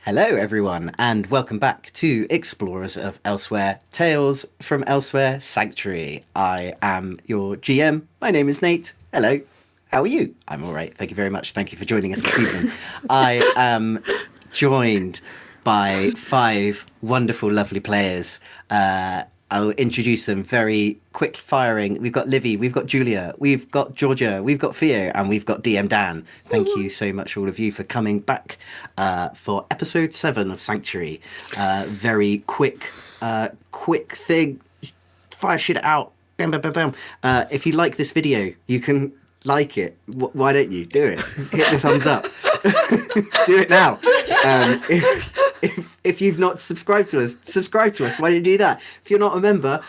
Hello, everyone, and welcome back to Explorers of Elsewhere Tales from Elsewhere Sanctuary. I am your GM. My name is Nate. Hello. How are you? I'm all right. Thank you very much. Thank you for joining us this evening. I am joined by five wonderful, lovely players. I'll introduce them very quick firing. We've got Livy, we've got Julia, we've got Georgia, we've got Theo, and we've got DM Dan. Thank you so much, all of you, for coming back for episode 7 of Sanctuary. Very quick thing. Fire shit out. Bam, bam, bam, bam. If you like this video, you can like it. Why don't you do it? Hit the thumbs up. Do it now. If you've not subscribed to us, subscribe to us. Why don't you do that? If you're not a member,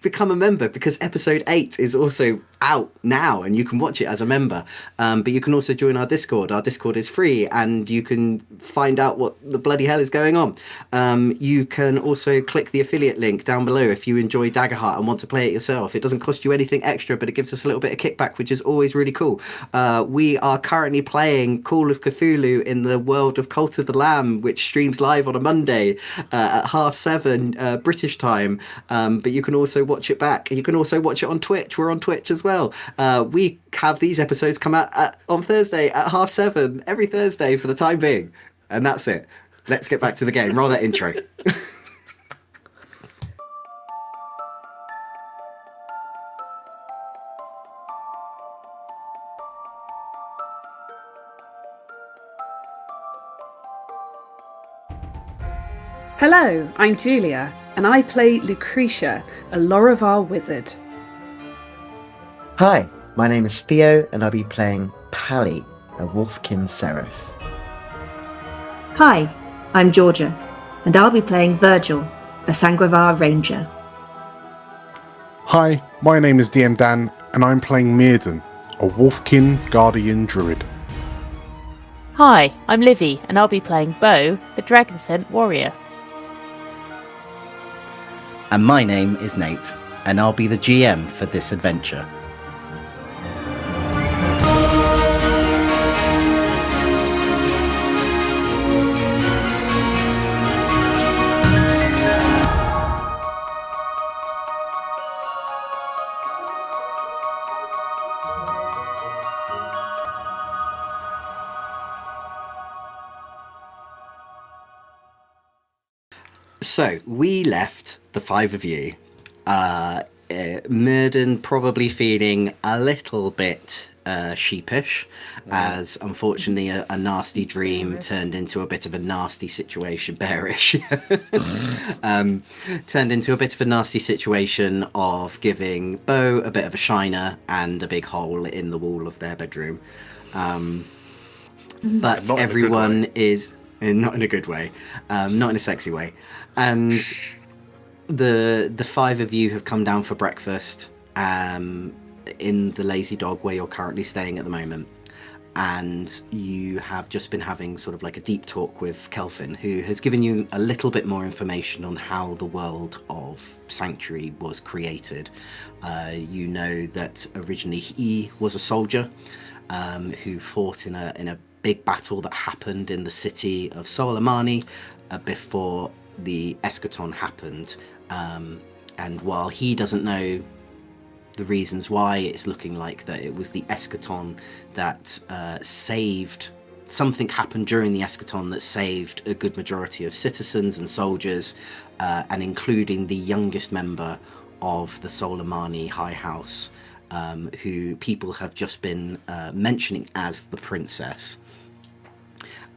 become a member, because episode 8 is also out now and you can watch it as a member. But you can also join our Discord. Our Discord is free and you can find out what the bloody hell is going on. You can also click the affiliate link down below if you enjoy Daggerheart and want to play it yourself. It doesn't cost you anything extra, but it gives us a little bit of kickback, which is always really cool. We are currently playing Call of Cthulhu in the world of Cult of the Lamb, which streams live on a Monday at 7:30 British time. But you can also watch it back. You can also watch it on Twitch. We're on Twitch as well. We have these episodes come out on Thursday at 7:30 every Thursday for the time being. And that's it. Let's get back to the game. Roll that intro. Hello, I'm Julia, and I play Lucretia, a Lorivar wizard. Hi, my name is Theo, and I'll be playing Pally, a Wolfkin Seraph. Hi, I'm Georgia, and I'll be playing Virgil, a Sangravar Ranger. Hi, my name is DM Dan, and I'm playing Mirden, a Wolfkin Guardian Druid. Hi, I'm Livy, and I'll be playing Bo, the Dragon Scent Warrior. And my name is Nate, and I'll be the GM for this adventure. So, we left, the five of you, Murden probably feeling a little bit sheepish, as unfortunately a nasty dream turned into a bit of a nasty situation, bearish, turned into a bit of a nasty situation of giving Bo a bit of a shiner and a big hole in the wall of their bedroom. But everyone is... not in a good way, not in a sexy way, and the five of you have come down for breakfast in the Lazy Dog where you're currently staying at the moment, and you have just been having sort of like a deep talk with Kelvin, who has given you a little bit more information on how the world of Sanctuary was created. You know that originally he was a soldier who fought in a big battle that happened in the city of Soleimani before the eschaton happened, and while he doesn't know the reasons why it's looking like that it was the eschaton that saved... something happened during the eschaton that saved a good majority of citizens and soldiers, and including the youngest member of the Soleimani High House, who people have just been mentioning as the princess.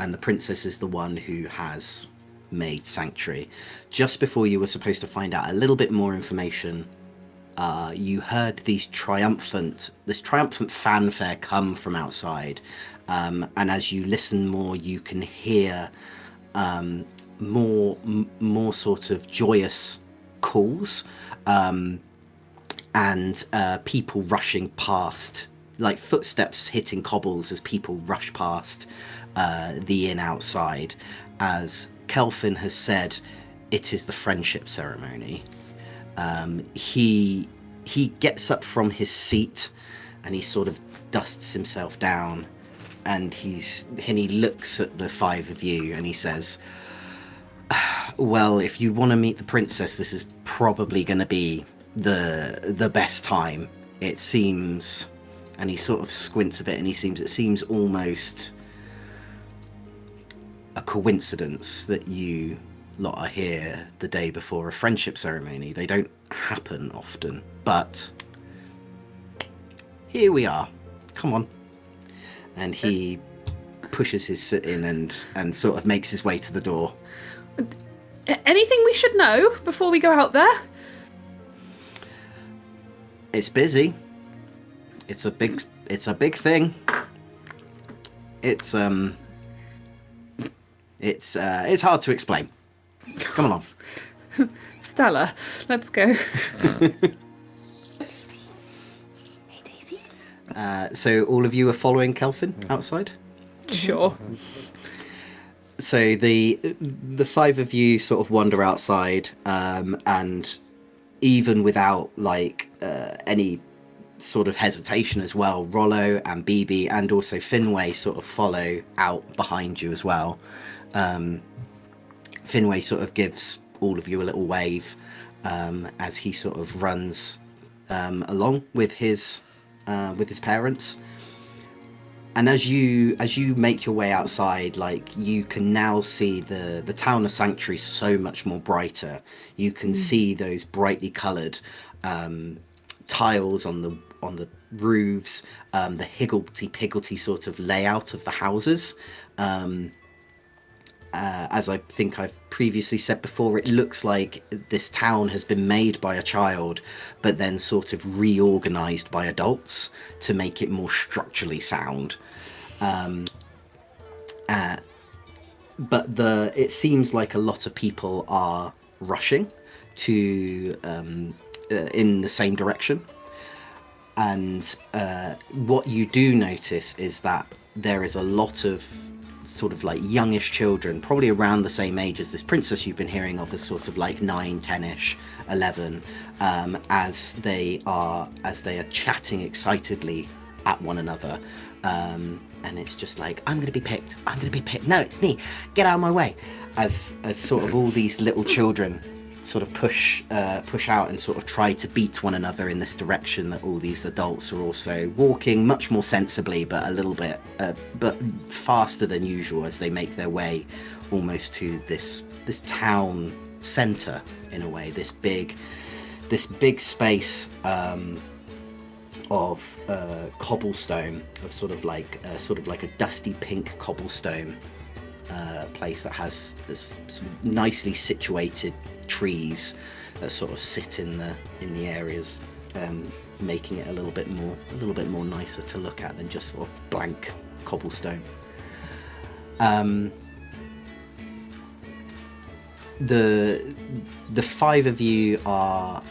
And the princess is the one who has made Sanctuary. Just before you were supposed to find out a little bit more information, you heard this triumphant fanfare come from outside. And as you listen more, you can hear more sort of joyous calls, and people rushing past, like footsteps hitting cobbles as people rush past the inn outside. As Kelvin has said, it is the friendship ceremony. He gets up from his seat and he sort of dusts himself down and he looks at the five of you and he says, well, if you want to meet the princess, this is probably going to be the best time. It seems, and he sort of squints a bit, and it seems almost a coincidence that you lot are here the day before a friendship ceremony. They don't happen often, but here we are. Come on. And he pushes his sit in and sort of makes his way to the door. Anything we should know before we go out there? It's busy. It's a big thing. It's hard to explain. Come along. Stella, let's go. Hey, Daisy. So all of you are following Kelvin outside? Sure. So the five of you sort of wander outside, and even without any sort of hesitation as well, Rollo and BB and also Finway sort of follow out behind you as well. Finway sort of gives all of you a little wave as he sort of runs along with his parents. And as you make your way outside, you can now see the town of Sanctuary so much more brighter. You can see those brightly coloured tiles on the roofs, the higgledy-piggledy sort of layout of the houses. As I think I've previously said before, it looks like this town has been made by a child, but then sort of reorganised by adults to make it more structurally sound. But it seems like a lot of people are rushing to in the same direction. And what you do notice is that there is a lot of sort of youngish children, probably around the same age as this princess you've been hearing of, as sort of 9, 10ish, 11, as they are chatting excitedly at one another, and it's just I'm gonna be picked, no, it's me, get out of my way, as sort of all these little children sort of push out and sort of try to beat one another in this direction that all these adults are also walking much more sensibly, but a little bit but faster than usual, as they make their way almost to this town centre in a way, this big space of cobblestone, of sort of like a dusty pink cobblestone place that has this nicely situated trees that sort of sit in the areas, making it a little bit more nicer to look at than just sort of blank cobblestone. The five of you are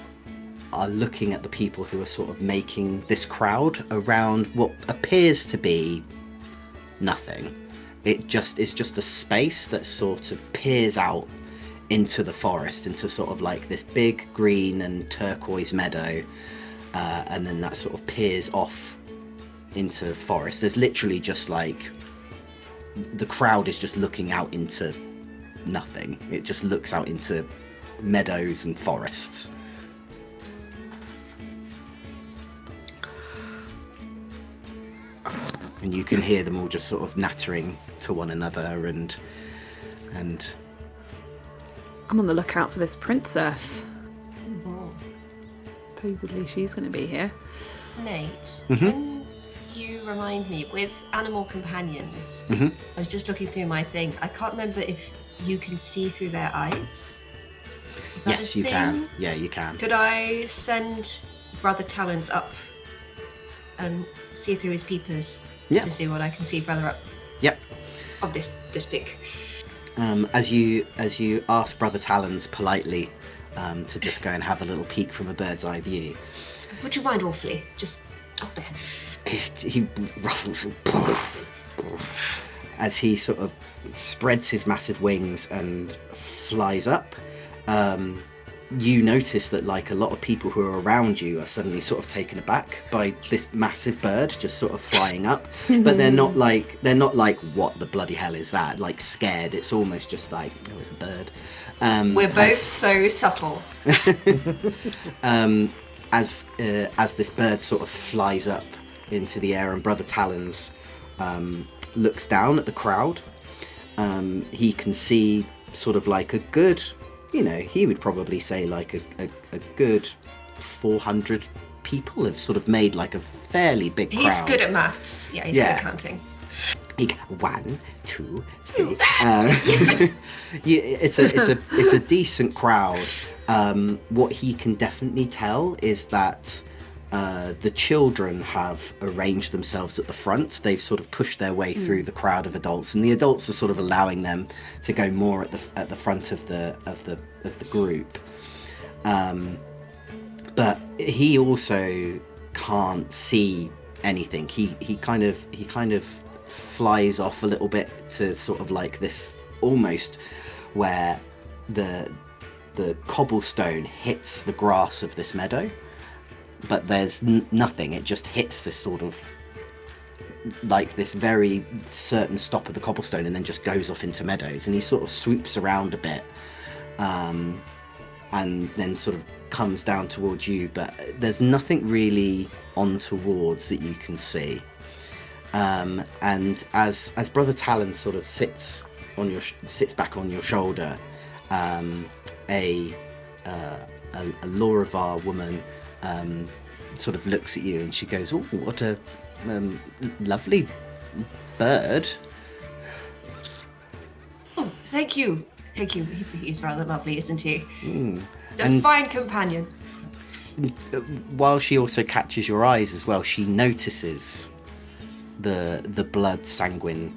looking at the people who are sort of making this crowd around what appears to be nothing. It's just a space that sort of peers out into the forest, into sort of this big green and turquoise meadow, and then that sort of peers off into forest. There's literally just the crowd is just looking out into nothing. It just looks out into meadows and forests. And you can hear them all just sort of nattering to one another, and I'm on the lookout for this princess. Supposedly she's going to be here. Nate, can you remind me, with animal companions, I was just looking through my thing, I can't remember if you can see through their eyes. Is that yes, a you thing? can. Yeah, you can. Could I send Brother Talons up and see through his peepers to see what I can see further up? Yep. Of this pic. As you ask Brother Talons politely to just go and have a little peek from a bird's eye view. Would you mind awfully? Just up there. He ruffles as he sort of spreads his massive wings and flies up. you notice that like a lot of people who are around you are suddenly sort of taken aback by this massive bird just sort of flying up, but they're not like what the bloody hell is that, like scared. It's almost just like, oh, it's a bird. We're both so subtle. As this bird sort of flies up into the air, and Brother Talons looks down at the crowd. He can see sort of like a good, he would probably say like a good 400 people have sort of made like a fairly big crowd. He's good at maths. Yeah, he's good at counting. 1, 2, 3. It's a decent crowd. What he can definitely tell is that the children have arranged themselves at the front. They've sort of pushed their way through the crowd of adults, and the adults are sort of allowing them to go more at the front of the group. But he also can't see anything. He kind of flies off a little bit to sort of like this almost where the cobblestone hits the grass of this meadow, but there's nothing. It just hits this sort of like this very certain stop of the cobblestone and then just goes off into meadows, and he sort of swoops around a bit and then sort of comes down towards you, but there's nothing really on towards that you can see. And as Brother Talon sort of sits back on your shoulder, a Loravar woman sort of looks at you and she goes, "Oh, what a lovely bird." Oh, thank you. He's rather lovely, isn't he? A And fine companion. while she also catches your eyes as well, she notices the blood sanguine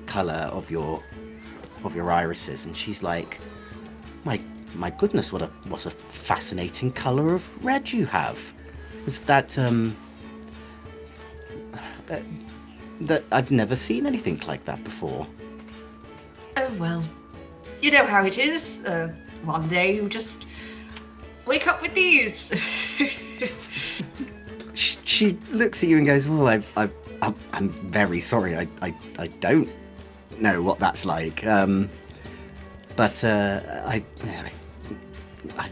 colour of your irises, and she's like, my goodness, what a fascinating colour of red you have. Is that that I've never seen anything like that before. Oh well, you know how it is. One day you just wake up with these. She looks at you and goes, "Well, I'm very sorry. I don't know what that's like. But I've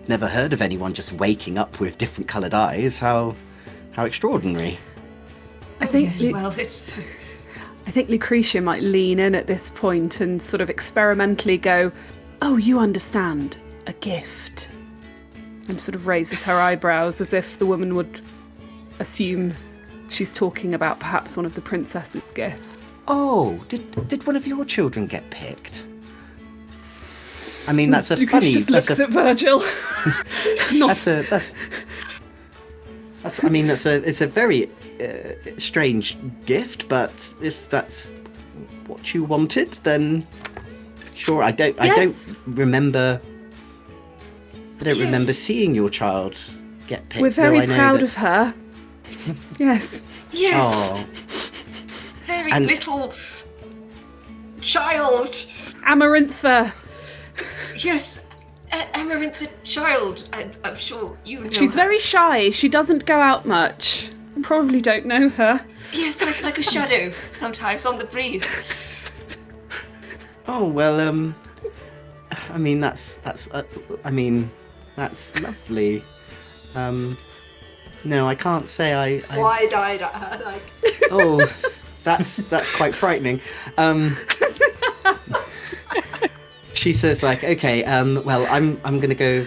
never heard of anyone just waking up with different coloured eyes. How extraordinary." I think yes, well, it's... I think Lucretia might lean in at this point and sort of experimentally go, "Oh, you understand, a gift," and sort of raises her eyebrows as if the woman would assume she's talking about perhaps one of the princess's gifts. Oh, did one of your children get picked? I mean, that's a Lucretia funny. just looks at Virgil. It's a very strange gift, but if that's what you wanted, then sure. I don't remember. I don't remember seeing your child get picked. We're very proud of her. Yes. Yes. Oh. Very little child. Amarantha. Yes. Amaranth's a child. I'm sure you know She's her. very shy. She doesn't go out much. You probably don't know her. Yes, like a shadow sometimes on the breeze. Oh well. I mean that's lovely. No, I can't say I... Wide-eyed at her, like... Oh, that's quite frightening. She says, like, okay, well, I'm gonna go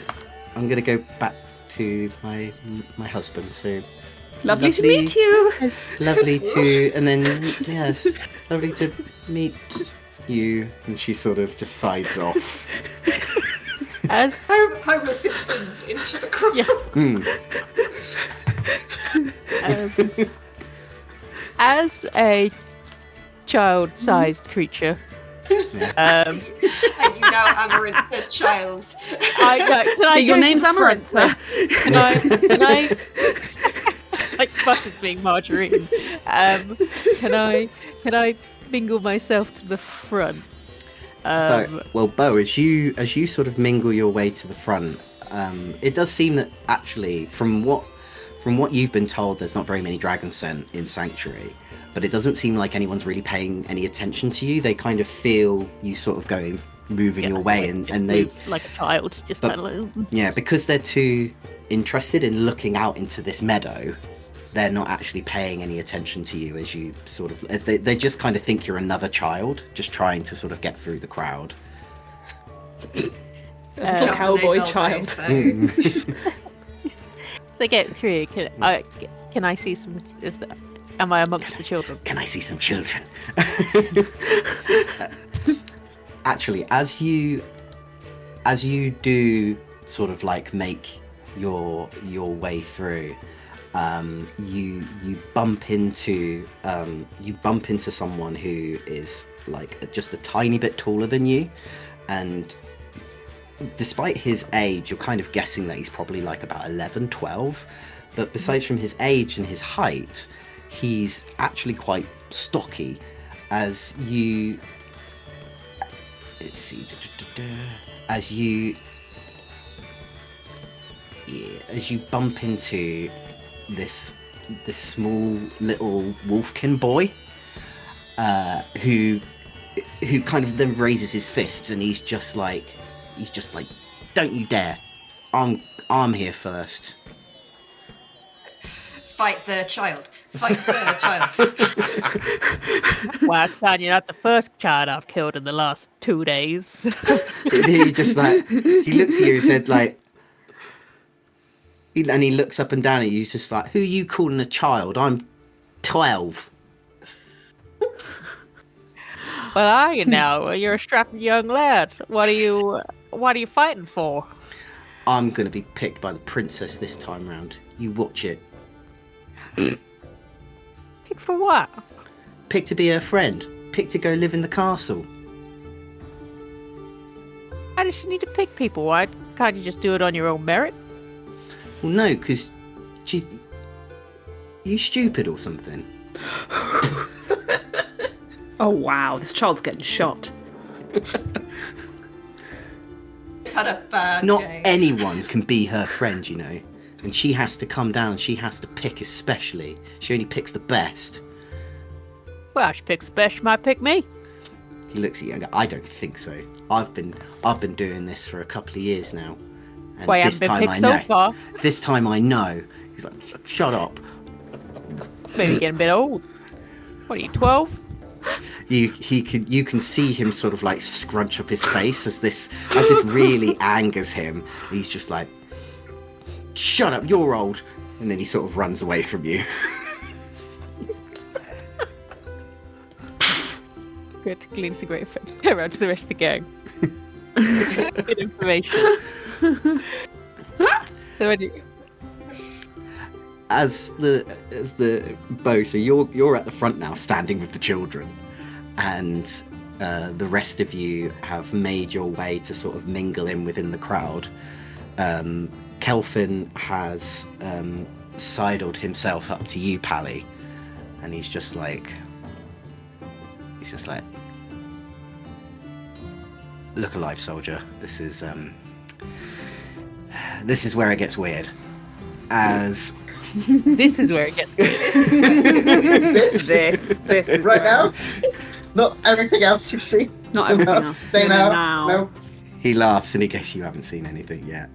back to my husband. So Lovely to meet you. Lovely to, and then yes, lovely to meet you. And she sort of just sides off. As Homer Simpson's into the crowd. Yeah. As a child-sized creature, And you now Amaranth the child. Your name's Amarantha. Can I like butters being margarine? Can I mingle myself to the front? Bo, as you sort of mingle your way to the front, It does seem that actually, from what you've been told, there's not very many dragons sent in Sanctuary, but it doesn't seem like anyone's really paying any attention to you. They kind of feel you sort of moving your way, and they like a child, just kind of like. Yeah, because they're too interested in looking out into this meadow, they're not actually paying any attention to you as you sort of. As they just kind of think you're another child, just trying to sort of get through the crowd. Cowboy child. So get through. Can I see some? Am I amongst the children? Can I see some children? Actually, as you do sort of like make your way through, you bump into someone who is like just a tiny bit taller than you, and despite his age, you're kind of guessing that he's probably like about 11, 12. But besides from his age and his height, he's actually quite stocky. As you bump into this small little wolfkin boy, who kind of then raises his fists, and he's just like, don't you dare! I'm here first. Fight the child. Fight the child. Well, Stan, you're not the first child I've killed in the last 2 days. He just like, he looks at you and said like, and he looks up and down at you, just like, who are you calling a child? I'm 12. Well, are you now? You're a strapping young lad. What are you fighting for? I'm gonna be picked by the princess this time round. You watch it. Picked for what? Picked to be her friend. Picked to go live in the castle. Why does she need to pick people? Why can't you just do it on your own merit? Well, no, because she's... You stupid or something? Oh wow, this child's getting shot. He's had a bad Not day. anyone can be her friend, you know. And she has to come down and she has to pick especially. She only picks the best. Well, she picks the best. She might pick me. He looks at you and goes, I don't think so. I've been doing this for a couple of years now. And Well, you haven't been picked so far. This time I know. He's like, shut up. Maybe getting a bit old. What are you, 12? You can see him sort of like scrunch up his face as this really angers him. He's just like, shut up, you're old. And then he sort of runs away from you. Good, cleans a great friend. Go around to the rest of the gang. Good information. So when you... As the bow, so you're at the front now, standing with the children, and the rest of you have made your way to sort of mingle in within the crowd. Kelvin has sidled himself up to you, Pally, and he's just like, look alive, soldier. This is where it gets weird. As This is where it gets weird. This is right now. Not everything else you've seen. Not everything else. They No, now. No. he laughs, and in case you haven't seen anything yet,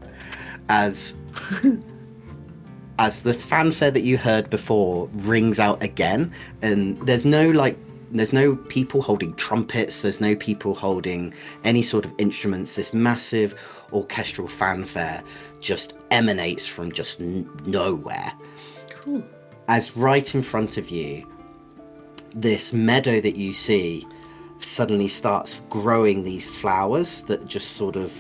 as the fanfare that you heard before rings out again, and there's no people holding trumpets, there's no people holding any sort of instruments. This massive orchestral fanfare just emanates from just nowhere. Cool. As right in front of you, this meadow that you see suddenly starts growing these flowers that just sort of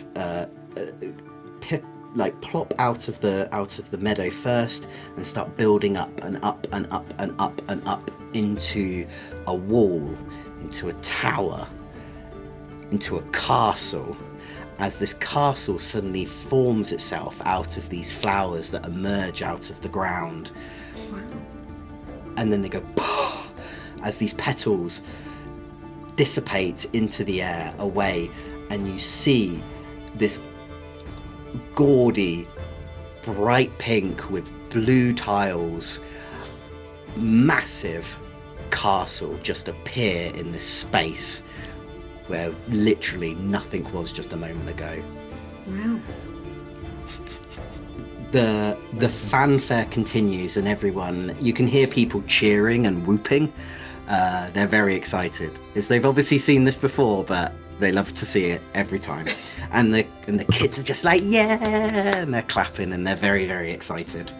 plop out of the meadow first and start building up and up and up and up and up into a wall, into a tower, into a castle. As this castle suddenly forms itself out of these flowers that emerge out of the ground. Wow. And then they go as these petals dissipate into the air away, and you see this gaudy, bright pink with blue tiles, massive castle just appear in this space where literally nothing was just a moment ago. Wow. The fanfare continues, and you can hear people cheering and whooping. They're very excited, as they've obviously seen this before, but they love to see it every time. And the kids are just like, yeah, and they're clapping and they're very, very excited.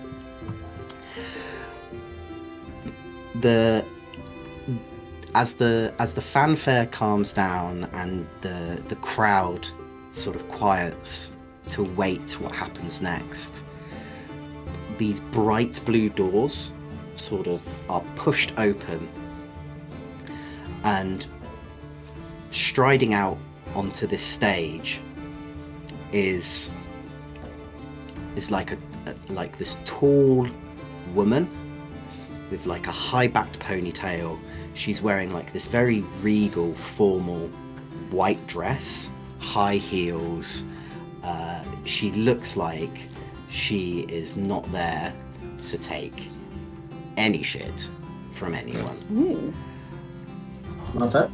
As the fanfare calms down and the crowd sort of quiets to wait what happens next, these bright blue doors sort of are pushed open, and striding out onto this stage is like like this tall woman with like a high-backed ponytail. She's wearing like this very regal, formal white dress, high heels. She looks like she is not there to take any shit from anyone. Ooh. Mother?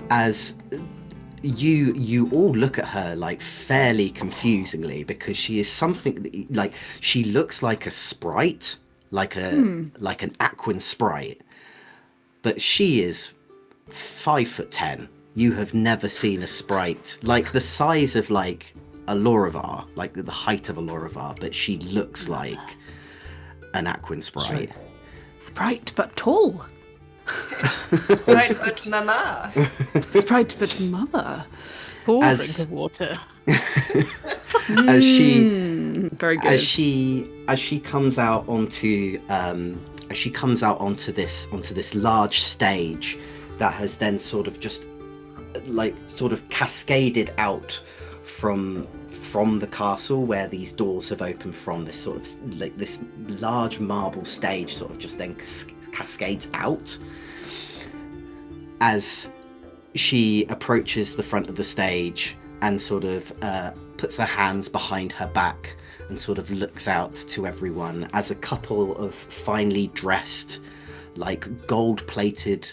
As you all look at her like fairly confusingly, because she is something like, she looks like a sprite, like an Aquan sprite, but she is 5'10". You have never seen a sprite like the size of like a Lorivar, like the height of a Lorivar, but she looks like an Aquan sprite. Sprite but tall. Sprite but mama. Sprite but mother. Cool As- drink of water. As she Very good. as she comes out onto this large stage that has then sort of just like sort of cascaded out from the castle, where these doors have opened from, this sort of like this large marble stage sort of just then cascades out. As she approaches the front of the stage and sort of puts her hands behind her back and sort of looks out to everyone, as a couple of finely dressed, like gold-plated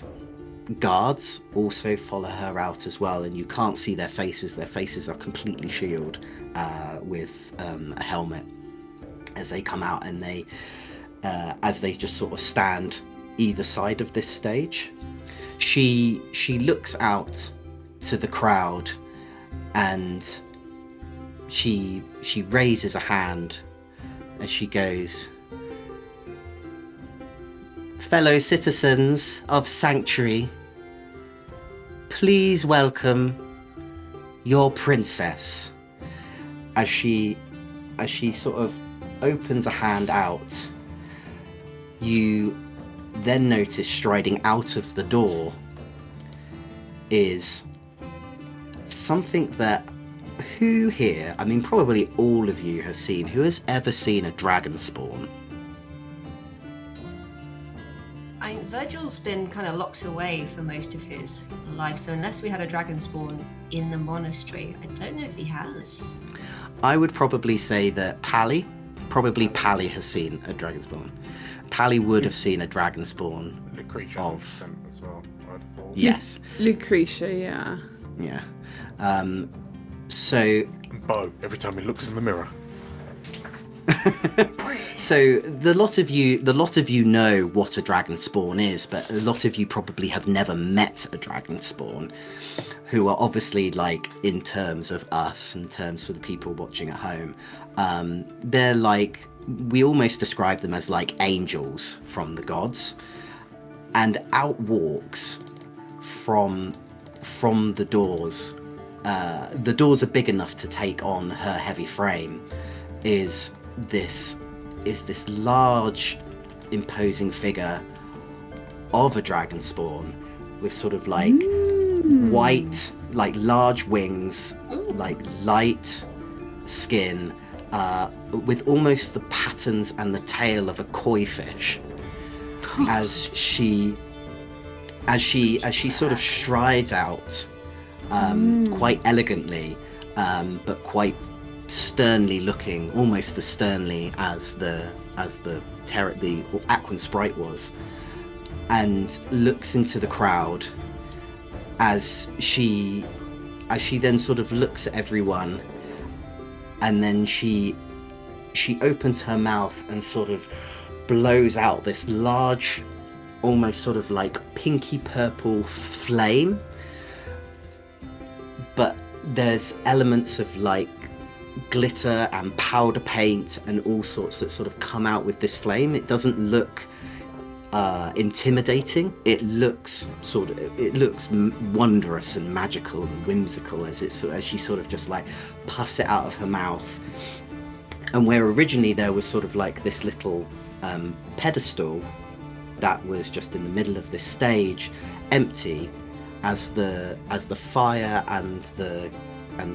guards also follow her out as well, and you can't see their faces. Their faces are completely shielded with a helmet as they come out, and as they just sort of stand either side of this stage. She looks out to the crowd, and she raises a hand as she goes, "Fellow citizens of Sanctuary, please welcome your princess." As she sort of opens a hand out, you then notice striding out of the door is something that, who here, I mean probably all of you have seen, who has ever seen a dragon spawn? Virgil's been kind of locked away for most of his life, so unless we had a dragon spawn in the monastery, I don't know if he has. I would probably say that Pally has seen a dragon spawn. Pally would have seen a dragon spawn. Lucretia Of- as well, I'd have thought. Yes. Lucretia, yeah. Yeah. So And Bo, every time he looks in the mirror. So the lot of you know what a dragon spawn is, but a lot of you probably have never met a dragon spawn, who are obviously, like, in terms of us, in terms for the people watching at home, they're like, we almost describe them as like angels from the gods. And out walks from the doors. The doors are big enough to take on her heavy frame. Is this large, imposing figure of a dragon spawn with sort of like white, like large wings, like light skin, with almost the patterns and the tail of a koi fish. As she as she sort of strides out, quite elegantly, but quite sternly looking, almost as sternly as the Aquan sprite was, and looks into the crowd as she then sort of looks at everyone, and then she opens her mouth and sort of blows out this large, almost sort of like pinky purple flame, but there's elements of like glitter and powder paint and all sorts that sort of come out with this flame. It doesn't look intimidating. It looks wondrous and magical and whimsical as she sort of just like puffs it out of her mouth. And where originally there was sort of like this little pedestal that was just in the middle of this stage, empty, as the fire and the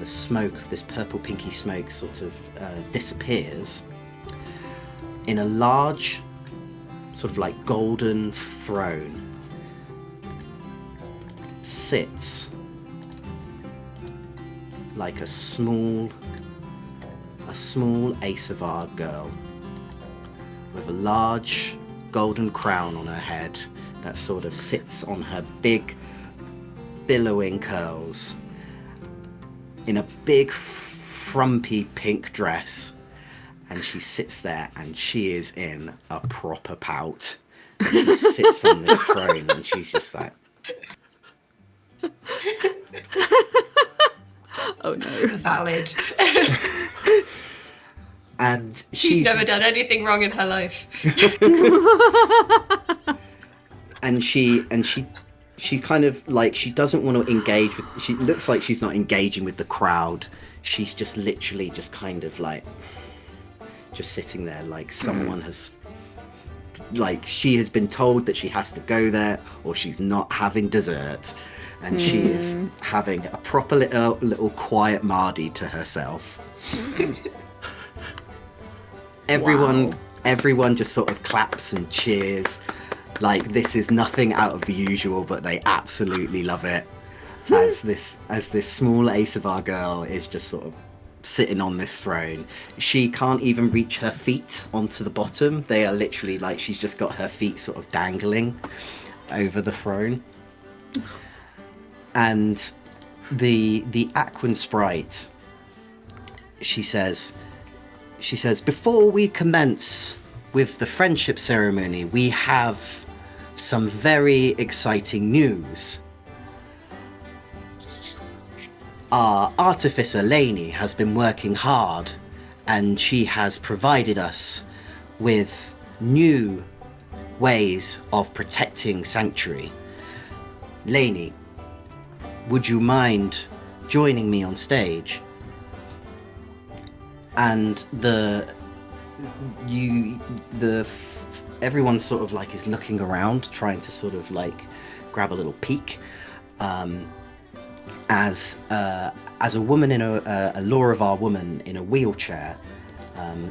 smoke, this purple pinky smoke, sort of disappears, in a large sort of like golden throne sits like a small Asavar girl with a large golden crown on her head that sort of sits on her big billowing curls, in a big frumpy pink dress, and she sits there and she is in a proper pout. And she sits on this throne and she's just like, oh no. Valid. and She's never done anything wrong in her life. and she kind of like, she doesn't want to engage with, she looks like she's not engaging with the crowd. She's just literally just kind of like just sitting there, like someone has, like she has been told that she has to go there or she's not having dessert, and she is having a proper little quiet Mardi to herself. Everyone just sort of claps and cheers. Like, this is nothing out of the usual, but they absolutely love it. As this small Asavar girl is just sort of sitting on this throne. She can't even reach her feet onto the bottom. They are literally like, she's just got her feet sort of dangling over the throne. And the Aquan sprite, she says, before we commence with the friendship ceremony, we have some very exciting news. Our artificer Lainey has been working hard, and she has provided us with new ways of protecting Sanctuary. Lainey, would you mind joining me on stage? And everyone sort of like is looking around, trying to sort of like grab a little peek, as a woman in a Loravar woman in a wheelchair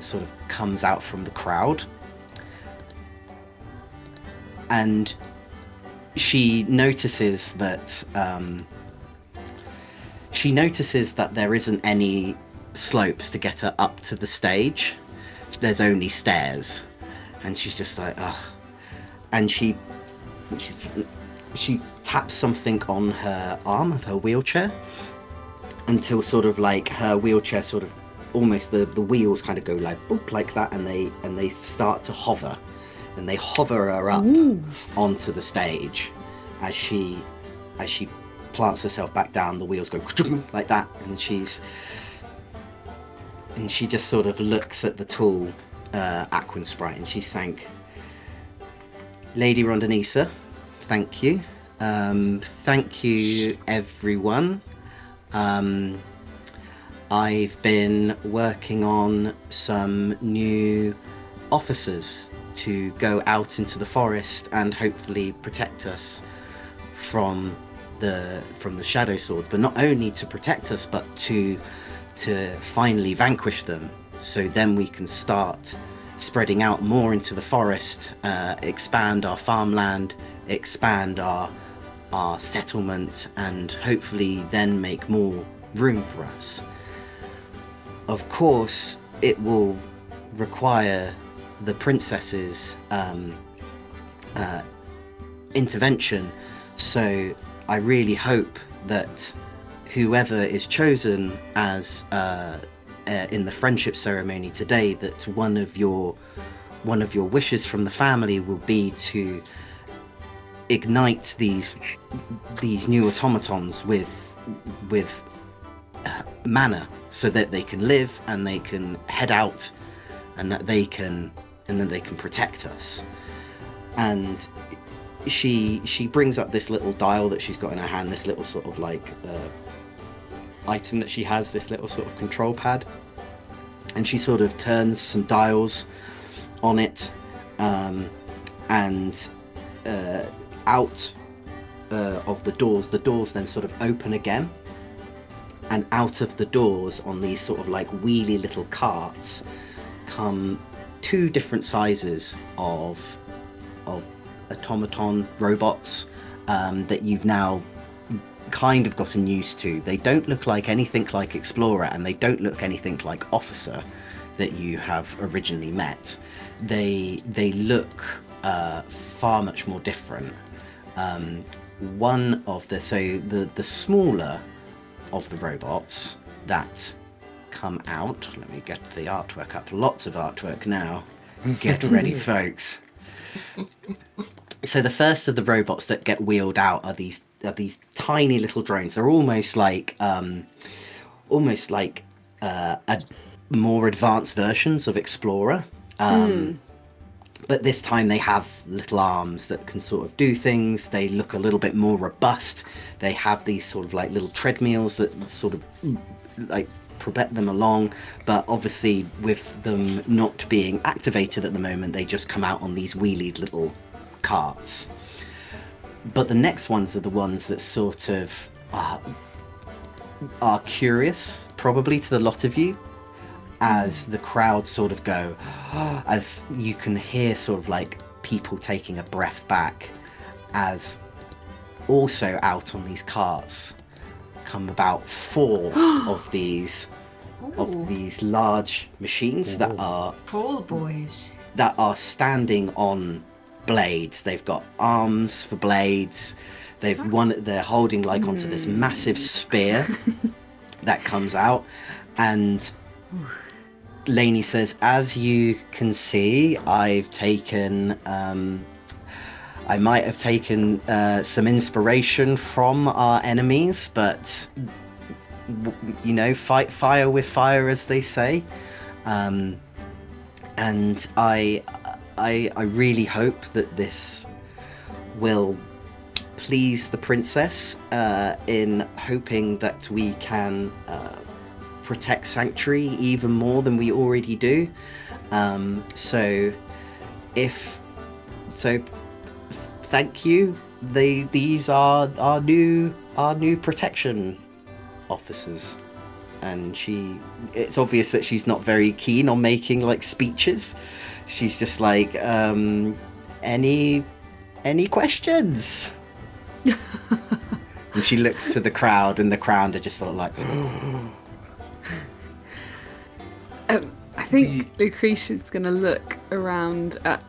sort of comes out from the crowd, and she notices that there isn't any slopes to get her up to the stage. There's only stairs, and she's just like, ugh. And she taps something on her arm of her wheelchair until sort of like her wheelchair sort of almost the wheels kind of go like boop like that, and they start to hover, and they hover her up onto the stage. As she plants herself back down, the wheels go like that, and she just sort of looks at the tall Aquan sprite, and she's saying, Lady Rondonisa, thank you. Thank you, everyone. I've been working on some new officers to go out into the forest and hopefully protect us from the shadow swords, but not only to protect us, but to finally vanquish them, so then we can start spreading out more into the forest, expand our farmland, expand our our settlement and hopefully then make more room for us. Of course, it will require the princess's intervention, so I really hope that whoever is chosen as in the friendship ceremony today, that one of your wishes from the family will be to ignite these new automatons with mana, so that they can live and they can head out, and that they can protect us. And she brings up this little dial that she's got in her hand, this little sort of like item that she has, this little sort of control pad, and she sort of turns some dials on it, and out of the doors then sort of open again, and out of the doors on these sort of like wheelie little carts come two different sizes of automaton robots that you've now kind of gotten used to. They don't look like anything like Explorer, and they don't look anything like Officer that you have originally met. They look far much more different. One of the smaller of the robots that come out, let me get the artwork up, lots of artwork now, get ready folks. So the first of the robots that get wheeled out are these tiny little drones. They're almost like a more advanced versions of Explorer, but this time they have little arms that can sort of do things. They look a little bit more robust. They have these sort of like little treadmills that sort of like propel them along, but obviously with them not being activated at the moment, they just come out on these wheelied little carts. But the next ones are the ones that sort of are curious, probably to the lot of you, as the crowd sort of go, as you can hear sort of like people taking a breath back, as also out on these carts come about 4 of these large machines that are Crawl boys. that are standing on blades. They've got arms for blades. They're holding like onto this massive spear that comes out, and Lainey says, as you can see, I've taken I might have taken some inspiration from our enemies, but you know, fight fire with fire, as they say. And I really hope that this will please the princess, in hoping that we can protect Sanctuary even more than we already do. Thank you. These are our new protection officers. And it's obvious that she's not very keen on making like speeches. She's just like, any questions? And she looks to the crowd, and the crowd are just sort of like, I think Lucretia's going to look around at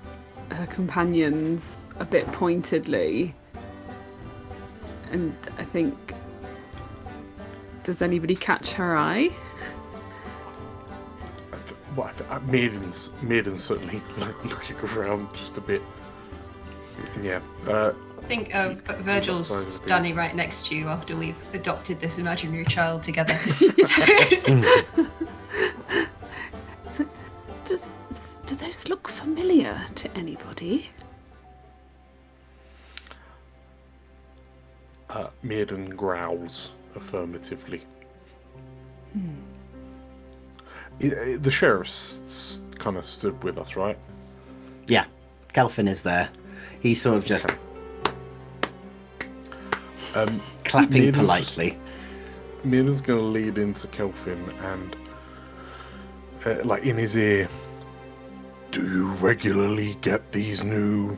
her companions a bit pointedly, and I think, does anybody catch her eye? Maiden's certainly like looking around just a bit. Yeah. I think Virgil's standing right next to you after we've adopted this imaginary child together. Do those look familiar to anybody? Maiden growls affirmatively. The sheriff's kind of stood with us, right? yeah, Kelvin is there. He's sort of just clapping politely. Maiden's going to lead into Kelvin and, like in his ear, do you regularly get these new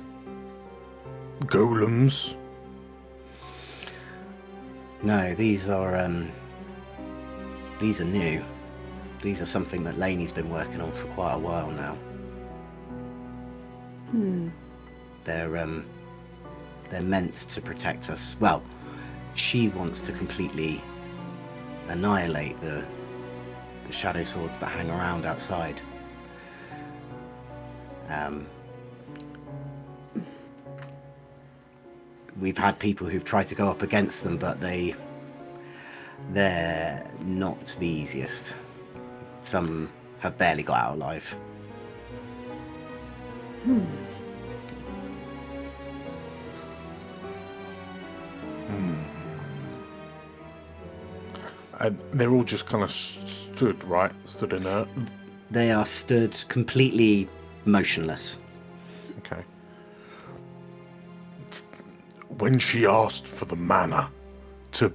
golems? No, these are new. These are something that Lainey's been working on for quite a while now. They're meant to protect us. Well, she wants to completely annihilate the shadow swords that hang around outside. We've had people who've tried to go up against them, but they're not the easiest. Some have barely got out alive. And they're all just kind of stood, right? Stood inert. They are stood completely motionless. Okay. When she asked for the mana to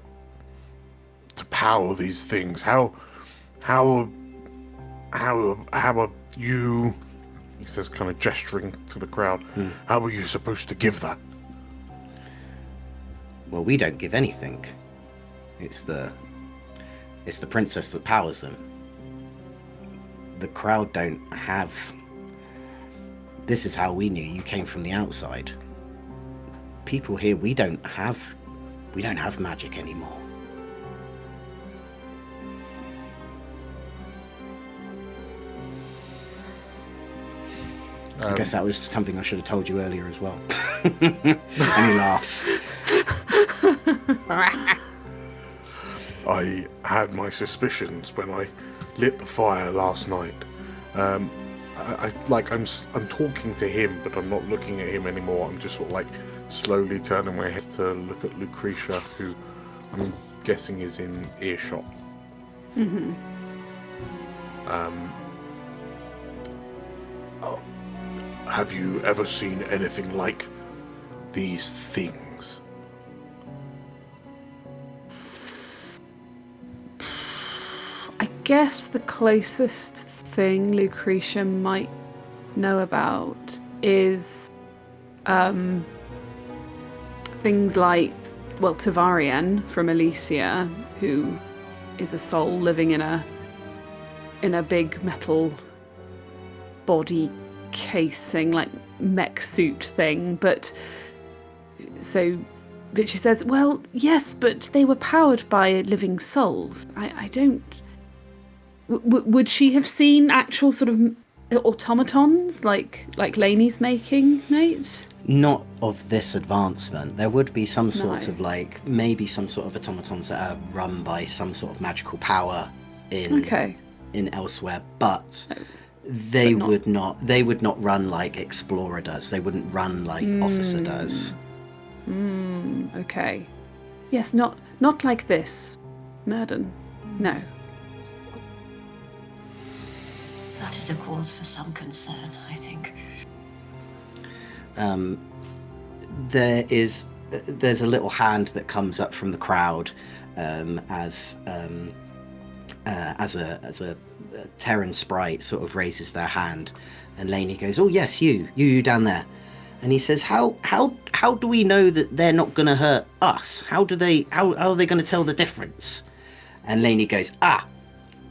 power these things, how are you? He says, kind of gesturing to the crowd. How are you supposed to give that? Well, we don't give anything. It's the princess that powers them. The crowd don't have... This is how we knew you came from the outside. People here, we don't have magic anymore. I guess that was something I should have told you earlier as well. And he laughs. I had my suspicions when I lit the fire last night. I'm talking to him, but I'm not looking at him anymore. I'm just sort of like slowly turning my head to look at Lucretia, who I'm guessing is in earshot. Have you ever seen anything like these things? I guess the closest thing Lucretia might know about is things like, well, Tavarian from Elysia, who is a soul living in a big metal body casing, like mech suit thing, but she says, well, yes, but they were powered by living souls. I don't... would she have seen actual sort of automatons like Lainey's making, Nate? Not of this advancement. There would be some sort of maybe some sort of automatons that are run by some sort of magical power in elsewhere, but they would not run like Explorer does. They wouldn't run like Officer does. Okay. Yes, not like this. Murden. No. That is a cause for some concern, I think. There's a little hand that comes up from the crowd as a Terran sprite sort of raises their hand, and Lainey goes, "Oh yes, you down there." And he says, "How do we know that they're not going to hurt us? How are they going to tell the difference?" And Lainey goes,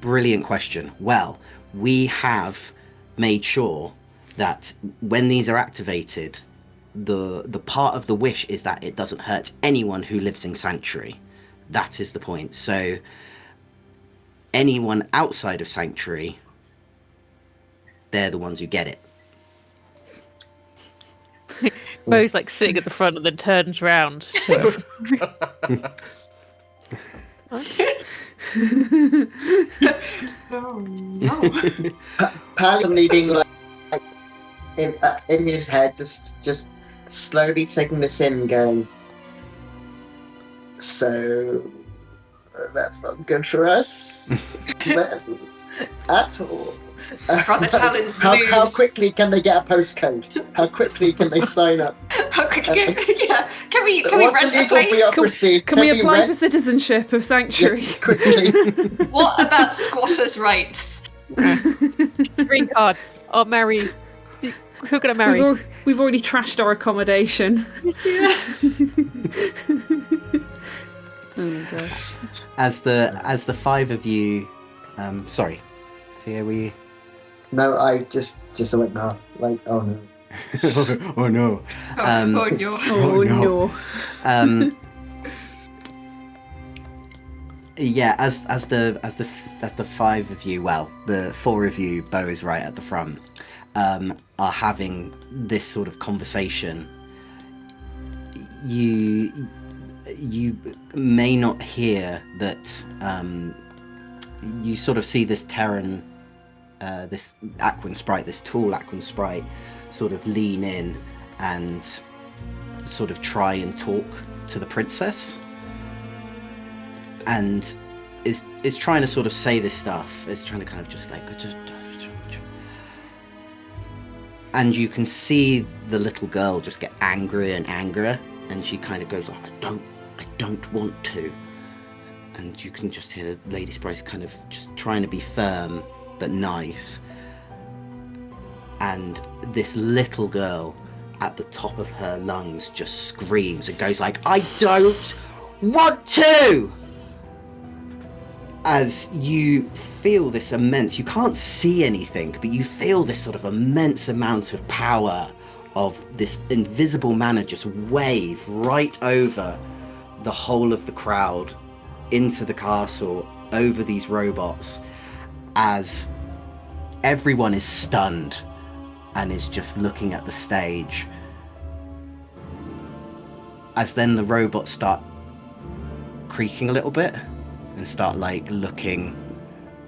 brilliant question. Well, we have made sure that when these are activated, the part of the wish is that it doesn't hurt anyone who lives in Sanctuary. That is the point. So anyone outside of Sanctuary, they're the ones who get it. Bo's like sitting at the front and then turns round. Oh no. Pally needing like in his head, just slowly taking this in and going, so that's not good for us then, at all. Brother Talon's How moves. quickly can they get a postcode? How quickly can they sign up? How quickly? Yeah. Can we What's rent a illegal place? bureaucracy? Can we apply rent- for citizenship of Sanctuary? quickly? What about squatters' rights? Green card. I'll marry. Who can I marry? We've already trashed our accommodation. Oh gosh. As the five of you, sorry, Thea, were you? No, I just went no. Like, oh no. Oh no. Oh no. Oh no. Yeah, as the five of you, well, the four of you, Bo is right at the front, are having this sort of conversation. You may not hear that. You sort of see this Terran, this Aquan sprite, this tall Aquan sprite, sort of lean in and sort of try and talk to the princess. And is trying to sort of say this stuff. Is trying to kind of just like and you can see the little girl just get angrier and angrier, and she kind of goes like, I don't want to. And you can just hear the Lady Sprite kind of just trying to be firm but nice. And this little girl at the top of her lungs just screams and goes like, I don't want to! As you feel this immense, you can't see anything, but you feel this sort of immense amount of power of this invisible manner just wave right over the whole of the crowd, into the castle, over these robots, as everyone is stunned and is just looking at the stage. As then the robots start creaking a little bit and start like looking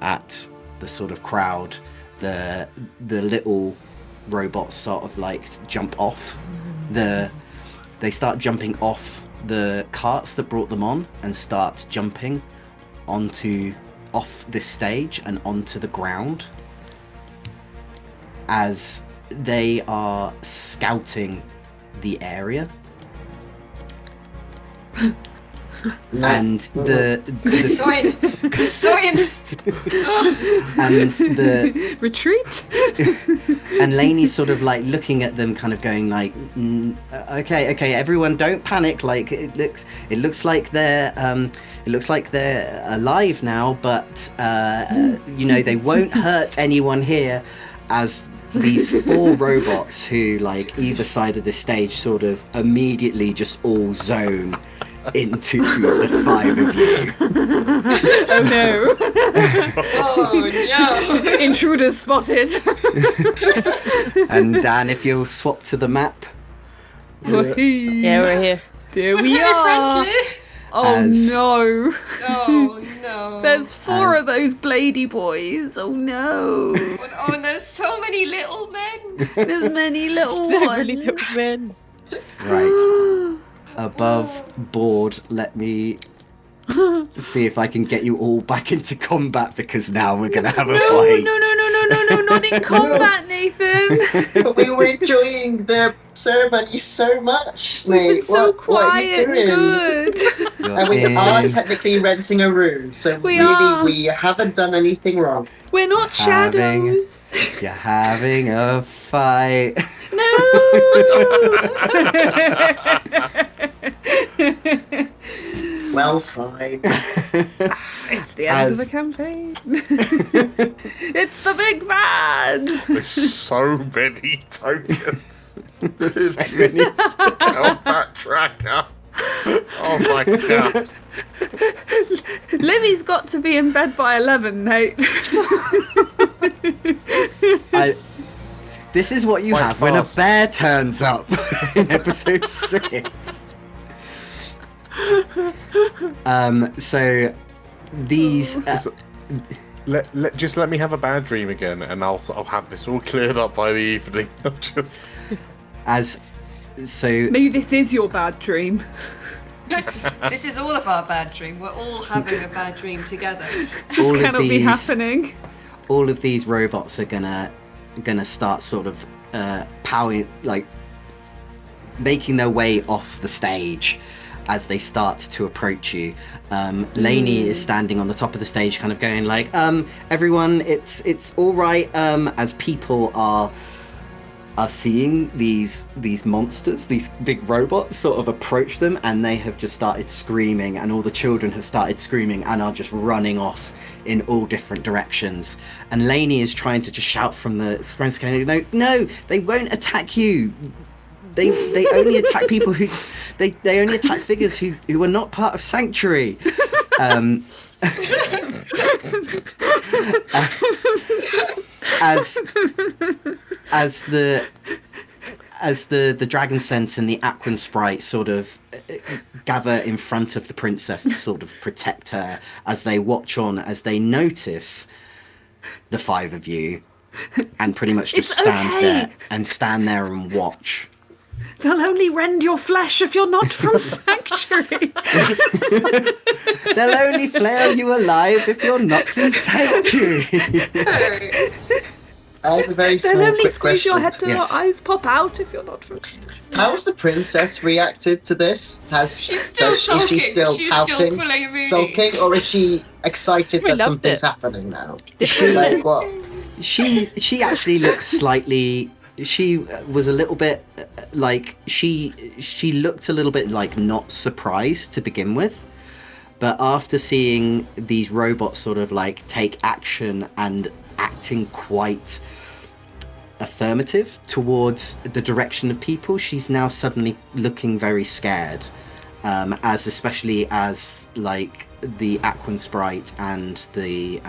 at the sort of crowd, the little robots sort of like jump off they start jumping off the carts that brought them on and start jumping off this stage and onto the ground as they are scouting the area. And the Consoin. and the Retreat. and Lainey's sort of like looking at them, kind of going like, okay, everyone, don't panic. Like it looks like they're alive now, but they won't hurt anyone here. As these four robots who like either side of the stage sort of immediately just all zone into the five of you. Oh no. Oh no. Intruders spotted. And Dan, if you'll swap to the map. Yeah, we're here. There we Very are. friendly. Oh no. Oh no. There's four of those bladey boys. Oh no. Oh, and there's so many little men. There's many little So ones. many little men. Right. Above board, let me see if I can get you all back into combat, because now we're going to have a fight. No, not in combat, Nathan. We were enjoying the ceremony so much. We've been Nate. so what are you quiet and doing? good. You're And we are in- technically renting a room, so We really are. we haven't done anything wrong. We're not Having- shadows. You're having a fight. Well, fine. It's the end of As- the campaign. It's the big bad. There's so many tokens. So many- Combat tracker. Oh my god. Livy's got to be in bed by 11, Nate. This is what you Fight have when a fast. bear turns up in episode 6. So these Just let me have a bad dream again, and I'll have this all cleared up by the evening. Maybe this is your bad dream. This is all of our bad dream. We're all having a bad dream together. This All of cannot be these- happening. all of these robots are gonna start sort of powering, like making their way off the stage as they start to approach you. Lainey is standing on the top of the stage, kind of going like, everyone, it's all right, as people are are seeing these monsters, these big robots, sort of approach them, and they have just started screaming, and all the children have started screaming and are just running off in all different directions. And Lainey is trying to just shout from the throne scanner, no, they won't attack you. They only attack people who they only attack figures who are not part of Sanctuary. As the dragon scent and the Aquan sprite sort of gather in front of the princess to sort of protect her, as they watch on, as they notice the five of you, and pretty much just stand there and watch. They'll only rend your flesh if you're not from Sanctuary. They'll only flail you alive if you're not from Sanctuary. I have a very small They'll only quick squeeze question. your head till Yes. your eyes pop out if you're not from. How has the princess reacted to this? She's still sulking. Is she still She's pouting, still pulling a Moody. sulking, or is she excited We that loved something's it. happening now? She- Like what? She actually looks slightly. She was a little bit like she looked a little bit like not surprised to begin with, but after seeing these robots sort of like take action and acting quite affirmative towards the direction of people, she's now suddenly looking very scared, especially as like the Aquan sprite and the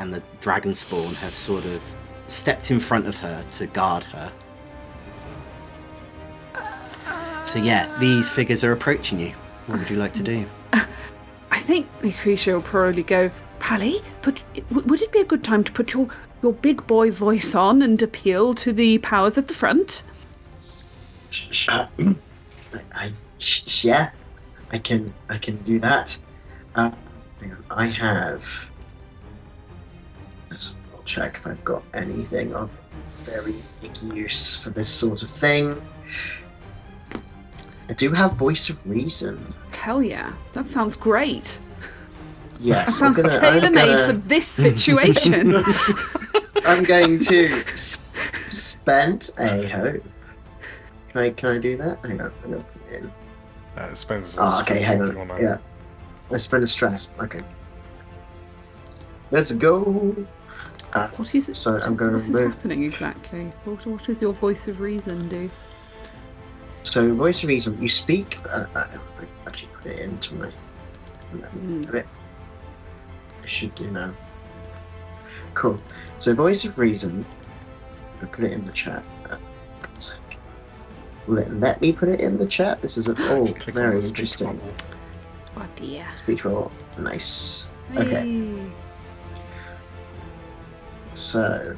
dragon spawn have sort of stepped in front of her to guard her. So yeah, these figures are approaching you. What would you like to do? I think Lucretia will probably go, Pally, would it be a good time to put your big boy voice on and appeal to the powers at the front? Yeah, I can do that. Hang on, I have. Let's check if I've got anything of very big use for this sort of thing. I do have Voice of Reason. Hell yeah, that sounds great. Yes, That sounds tailor-made for this situation. I'm going to spend a hope. Can I do that? Hang on, I'm gonna put it in. It spends. Oh, okay, hang if you on. wanna- Yeah, I spend a stress. Okay, let's go. What is it? So I'm going what to is move. happening exactly? What does your voice of reason do? So, Voice of Reason, you speak. I actually put it into my. I should do now. Cool. So, Voice of Reason. I put it in the chat. One sec. Let me put it in the chat. This is Click on very the speech interesting. bubble. Oh dear. Speech roll. Nice. Okay. Hey. So,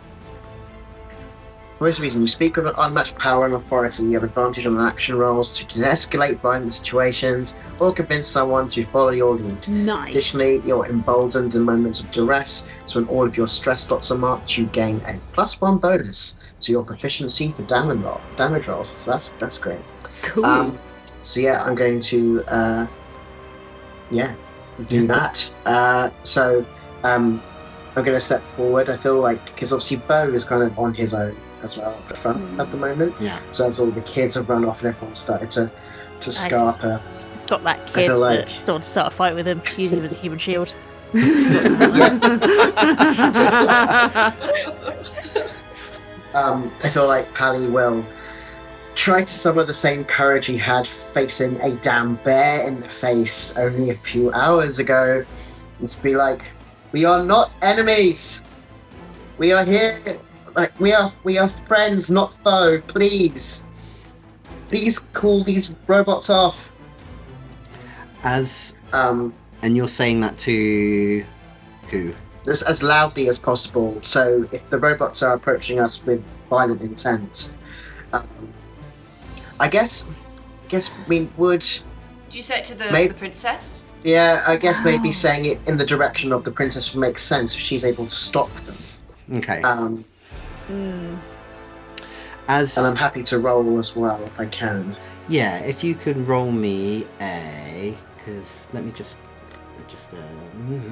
Voice of Reason, you speak with unmatched power and authority. You have advantage on action rolls to de-escalate violent situations or convince someone to follow your lead. Nice. Additionally, you're emboldened in moments of duress, so when all of your stress dots are marked, you gain a +1 bonus to your proficiency for damage rolls. So that's great. Cool. So yeah, I'm going to do that. So I'm going to step forward. I feel like, because obviously Bo is kind of on his own as well at the front at the moment. Yeah. So as all the kids have run off and everyone's started to scarp her. It's got that I kid feel like- that sort of start a fight with him, using him as a human shield. I feel like Pally will try to summon the same courage he had facing a damn bear in the face only a few hours ago. And to be like, we are not enemies. We are here. Like we are friends, not foe. Please call these robots off. And you're saying that to who? Just as loudly as possible. So if the robots are approaching us with violent intent, I guess we would. Do you say it to the princess? Yeah, I guess maybe saying it in the direction of the princess would make sense if she's able to stop them. Okay. And I'm happy to roll as well if I can. Yeah, if you could roll me because let me just.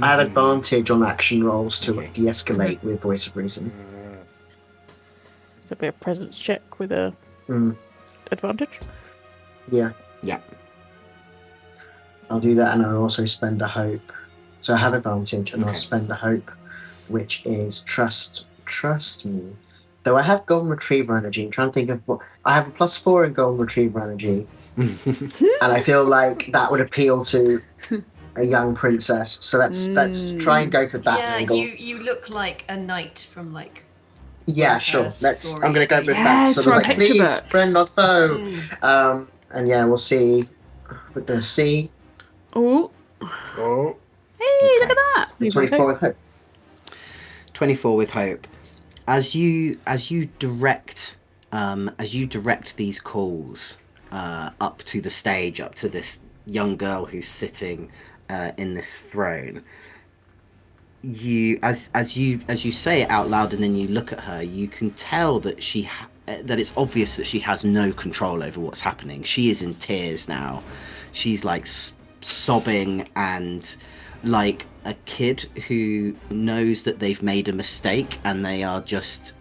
I have advantage on action rolls to Okay. de-escalate with Voice of Reason. There'll be a presence check with a advantage. Yeah. Yeah. I'll do that, and I'll also spend a hope. So I have advantage, and I'll Okay. spend a hope, which is trust me. Though I have golden retriever energy, I'm trying to think of what I have a +4 in golden retriever energy, and I feel like that would appeal to a young princess. So let's try and go for that Yeah, angle. you look like a knight from like. Yeah, one of sure. her I'm going to go stories with that that. Yes, So from like, picture please, book. friend, not foe. And yeah, we'll see. We're going to see. Oh, Oh, hey, look at that! 24 with hope. 24 with hope. As you direct these calls up to the stage, up to this young girl who's sitting in this throne, you as you say it out loud, and then you look at her, you can tell that that it's obvious that she has no control over what's happening. She is in tears now. She's like sobbing, and like a kid who knows that they've made a mistake and they are just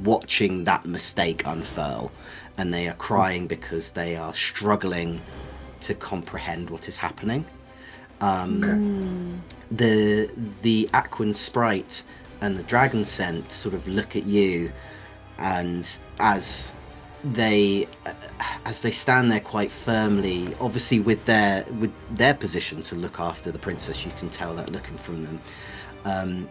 watching that mistake unfurl, and they are crying because they are struggling to comprehend what is happening. The Aquan sprite and the dragon scent sort of look at you, and as they stand there quite firmly, obviously with their position to look after the princess, you can tell that looking from them.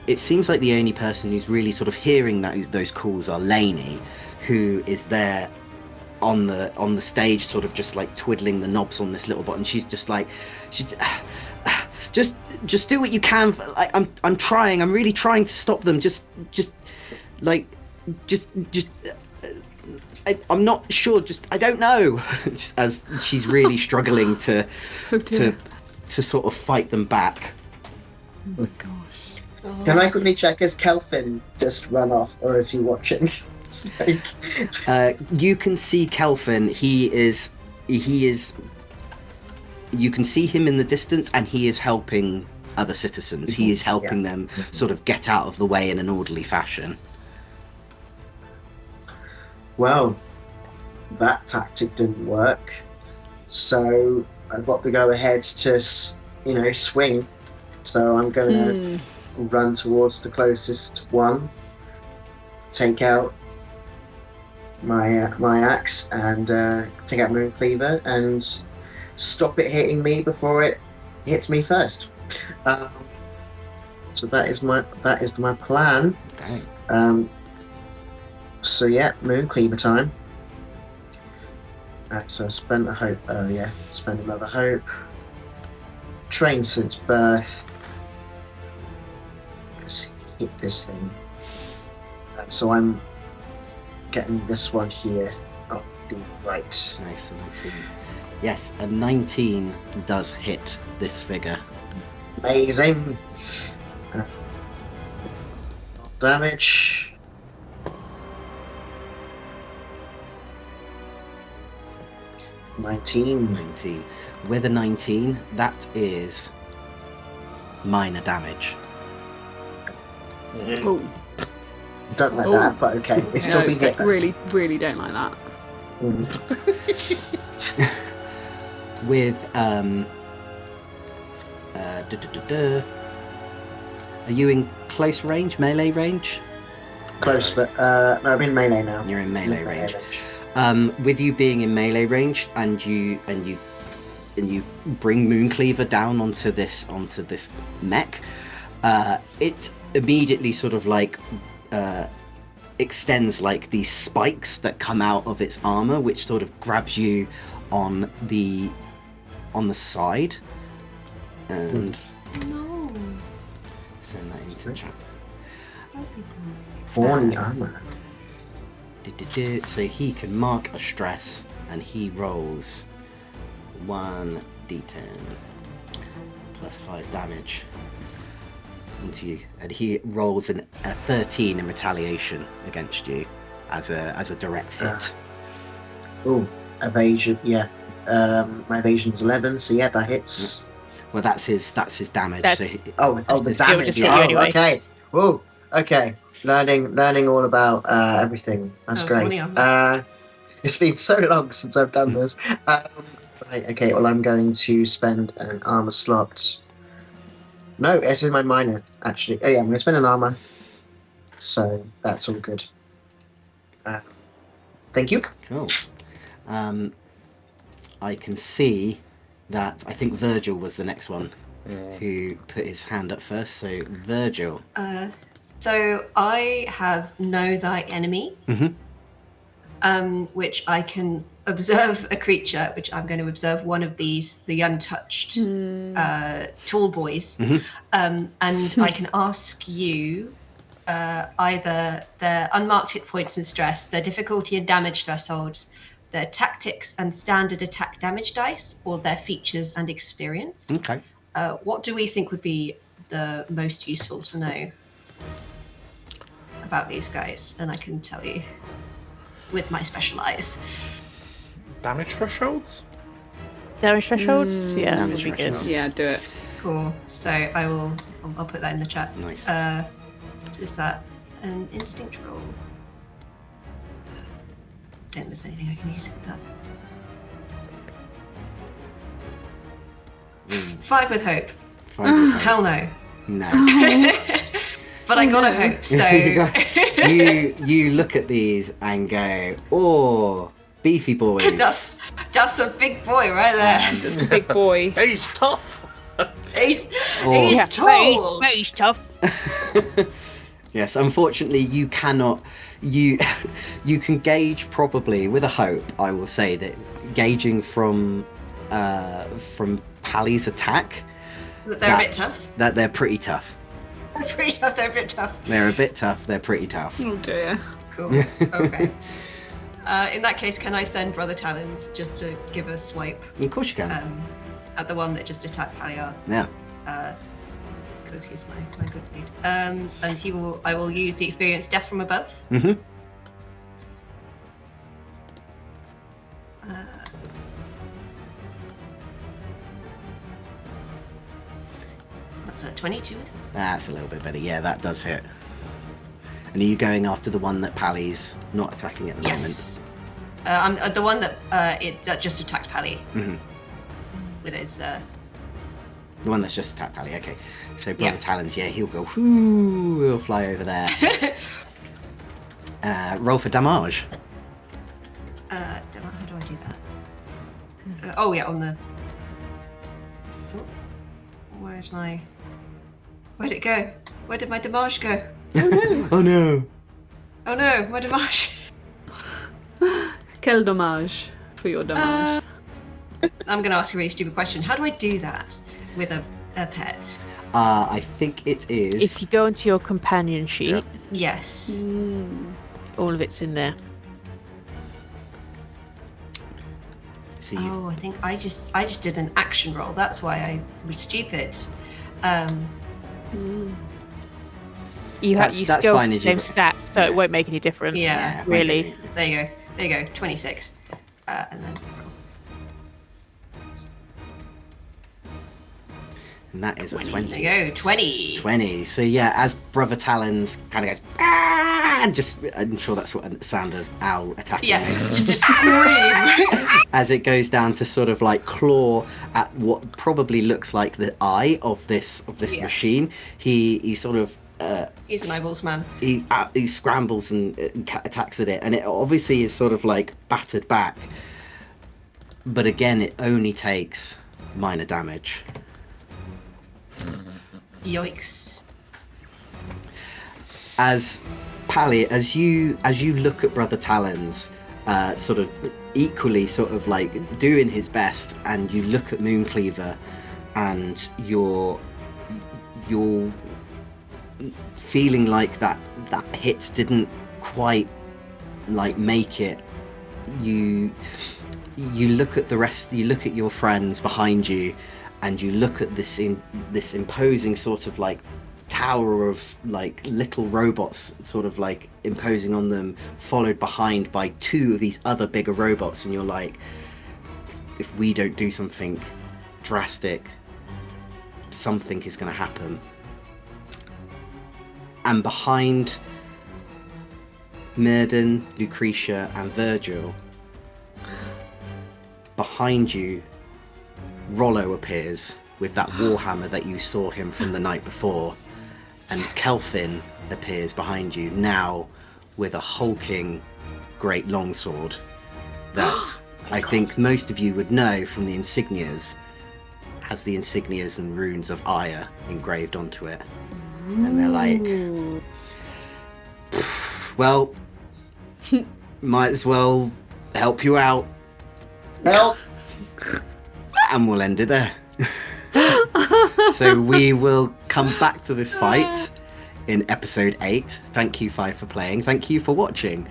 It seems like the only person who's really sort of hearing those calls are Lainey, who is there on the stage, sort of just like twiddling the knobs on this little button. She's just like, just do what you can. Like, I'm trying. I'm really trying to stop them. I'm not sure. I don't know. As she's really struggling to sort of fight them back. Oh my gosh. Can I quickly check, has Kelvin just run off, or is he watching? You can see Kelvin. He is. You can see him in the distance, and he is helping other citizens. He is helping them sort of get out of the way in an orderly fashion. Well, that tactic didn't work, so I've got to go ahead to, swing. So I'm going to run towards the closest one, take out my axe, and take out my cleaver and stop it hitting me before it hits me first. So that is my plan. Okay. So yeah, moon cleaver time. So I spent a hope earlier. Spend another hope. Trained since birth. Let's hit this thing. So I'm getting this one here on the right. Nice, 19. Yes, a 19 does hit this figure. Amazing. Damage. $19. 19. With a 19, that is minor damage. Oh, Don't like that, but okay. It's still been hit. really, really don't like that. With are you in close range, melee range? Close, but no, I'm in melee now. You're in melee range. With you being in melee range, and you bring Mooncleaver down onto this mech, it immediately sort of like extends like these spikes that come out of its armor, which sort of grabs you on the side, and No. send that into the chat. Puppy boy. Thorny armor. So he can mark a stress, and he rolls 1d10 plus 5 damage into you, and he rolls a 13 in retaliation against you as a direct hit. Evasion. Yeah. My evasion's 11, so yeah, that hits. Well, that's his damage. That's- So The He'll damage. just hit you anyway. Okay. Okay. learning all about everything. That's great. It's been so long since I've done this. Right, okay, well, I'm going to spend an armor slot. No, it's in my minor, actually. Oh, yeah, I'm going to spend an armor. So that's all good. Thank you. Cool. I can see that I think Virgil was the next one who put his hand up first. So, Virgil. So I have Know Thy Enemy, which I can observe a creature, which I'm going to observe one of these, the untouched tall boys, and I can ask you either their unmarked hit points and stress, their difficulty and damage thresholds, their tactics and standard attack damage dice, or their features and experience. Okay. What do we think would be the most useful to know about these guys? And I can tell you with my special eyes. Damage thresholds? Damage thresholds? Yeah, that would Damage be good. thresholds. Yeah, do it. Cool. So I'll put that in the chat. Nice. Is that an instinct roll? Don't think there's anything I can use with that. 5 with hope. 5 with hope. Hell no. No. But I gotta hope, so... you look at these and go, oh, beefy boys. That's a big boy right there. It's a big boy. He's tough! He's Yeah, tall. He's tough. Yes, unfortunately, you cannot. You can gauge probably with a hope. I will say that gauging from Pally's attack. They're a bit tough. That they're pretty tough. They're pretty tough. They're a bit tough. They're a bit tough. They're pretty tough. Oh dear. Cool. Okay. In that case, can I send Brother Talons just to give a swipe? Of course you can. At the one that just attacked Paliar. Yeah. Because he's my good lead. And I will use the experience Death from Above. Mm-hmm. That's a 22. That's a little bit better. Yeah, that does hit. And are you going after the one that Pally's not attacking at the Yes. I'm the one that just attacked Pally. Mm-hmm. With his. The one that's just attacked Pally. Okay. So Brother Yeah. Talons, yeah, he'll go. Whoo, he'll fly over there. Roll for damage. How do I do that? Oh yeah, on the. Oh, where'd it go? Where did my damage go? Oh no! Oh no, my damage. Quel dommage for your damage. I'm going to ask a really stupid question. How do I do that with a pet? I think it is. If you go into your companion sheet, Yep. Yes. all of it's in there. So Oh, I think I just did an action roll. That's why I was stupid. You That's still fine have the as you- same stats, so it won't make any difference. Yeah. Really. There you go. 26. And then and that is a 20. 20. There you go. 20. 20. So yeah, as Brother Talons kind of goes, I'm sure that's what the sound of owl attacking Yeah. is. Just a scream. As it goes down to sort of like claw at what probably looks like the eye of this Yeah. machine, he sort of He's an eyeballs man. he scrambles and attacks at it, and it obviously is sort of like battered back. But again, it only takes minor damage. Yikes. As Pally, as you look at Brother Talons, sort of equally sort of like doing his best, and you look at Mooncleaver, and you're feeling like that hit didn't quite like make it. You look at the rest. You look at your friends behind you, and you look at this imposing sort of like tower of like little robots sort of like imposing on them, followed behind by 2 of these other bigger robots, and you're like, if we don't do something drastic, something is going to happen. And behind Myrden, Lucretia, and Virgil, behind you, Rollo appears with that warhammer that you saw him from the night before, and Kelvin appears behind you now with a hulking great longsword that I think most of you would know from the insignias, has the insignias and runes of ire engraved onto it. And they're like, well, might as well help you out. Help! And we'll end it there. So we will come back to this fight in episode 8. Thank you, 5, for playing. Thank you for watching.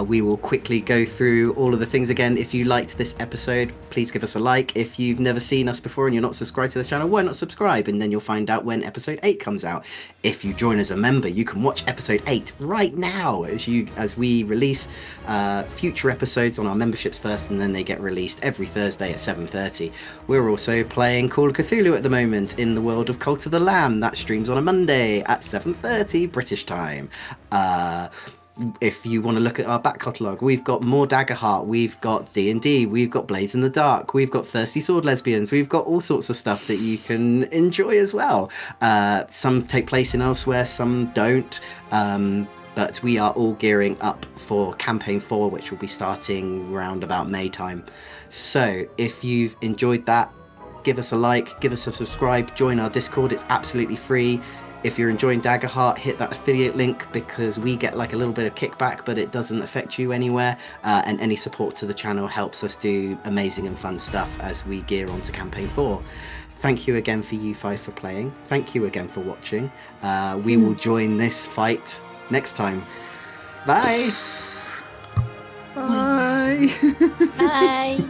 We will quickly go through all of the things again. If you liked this episode, please give us a like. If you've never seen us before and you're not subscribed to the channel, why not subscribe? And then you'll find out when episode 8 comes out. If you join as a member, you can watch episode 8 right now as we release future episodes on our memberships first, and then they get released every Thursday at 7:30. We're also playing Call of Cthulhu at the moment in the world of Cult of the Lamb. That streams on a Monday at 7:30 British time. If you want to look at our back catalogue, we've got more Daggerheart, we've got D&D, we've got Blades in the Dark, we've got Thirsty Sword Lesbians, we've got all sorts of stuff that you can enjoy as well. Some take place in elsewhere, some don't, but we are all gearing up for Campaign 4, which will be starting around about May time. So if you've enjoyed that, give us a like, give us a subscribe, join our Discord, it's absolutely free. If you're enjoying Daggerheart, hit that affiliate link because we get like a little bit of kickback, but it doesn't affect you anywhere. And any support to the channel helps us do amazing and fun stuff as we gear on to Campaign 4. Thank you again for you 5 for playing. Thank you again for watching. We will join this fight next time. Bye! Bye! Bye.